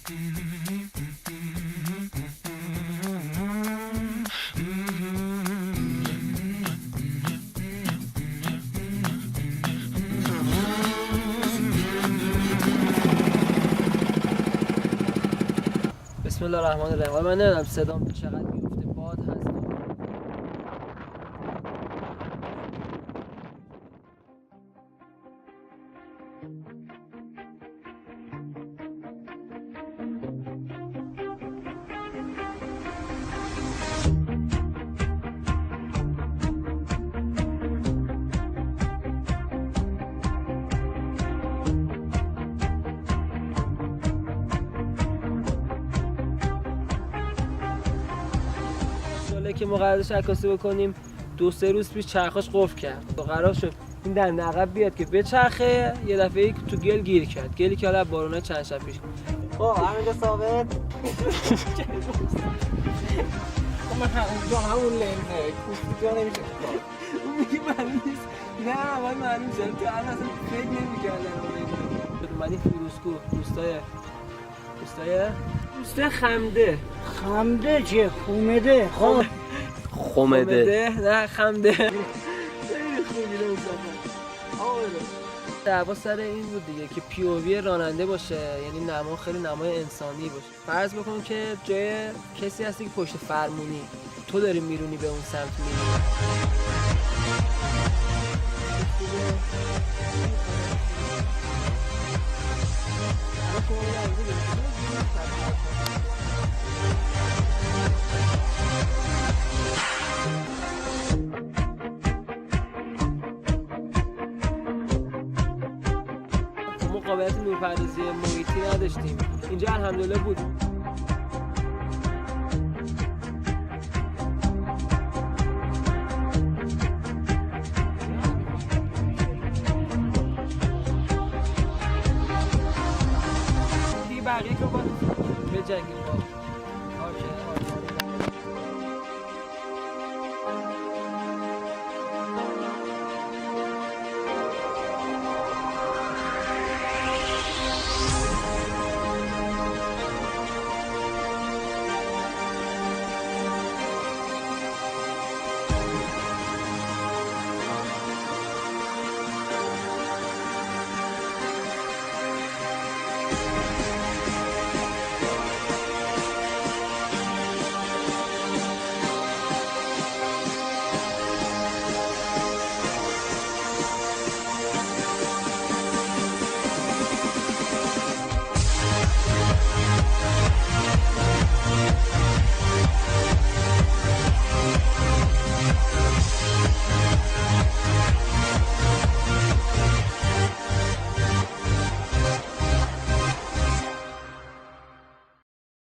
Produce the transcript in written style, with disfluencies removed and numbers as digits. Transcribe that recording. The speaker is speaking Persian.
بسم الله الرحمن الرحیم. من نمیدونم صدام چقدر میفته، باد هست. که ما قرارش عکاسی بکنیم 2-3 روز پیش چرخاش قفل کرد و قرار شد این دنده عقب بیاد که بچرخه، یه دفعه تو گل گیر کرد، گلی که حالا بارونه چند شب پیش. خب همینجا ثابت. من همون لنه کوفتی جا نمیشه. اون میگه معلوم نیست. نه اول معلوم شد، تو الان اصلا فکر نمی‌کردن اومدیم فیروزکوه، روستای خمده چیه؟ خومده. خمده نه خمده. خیلی خوبی رو دعوا سر این بود دیگه که پی او وی راننده باشه، یعنی نما خیلی نمای انسانی باشه. فرض بکن که جای کسی هستی که پشت فرمونی، تو داری میرونی به اون سمت میری. قابلیت نورپردازی محیطی نداشتیم، اینجا الحمدلله بود. دیگه بقیه که باید بجنگیم.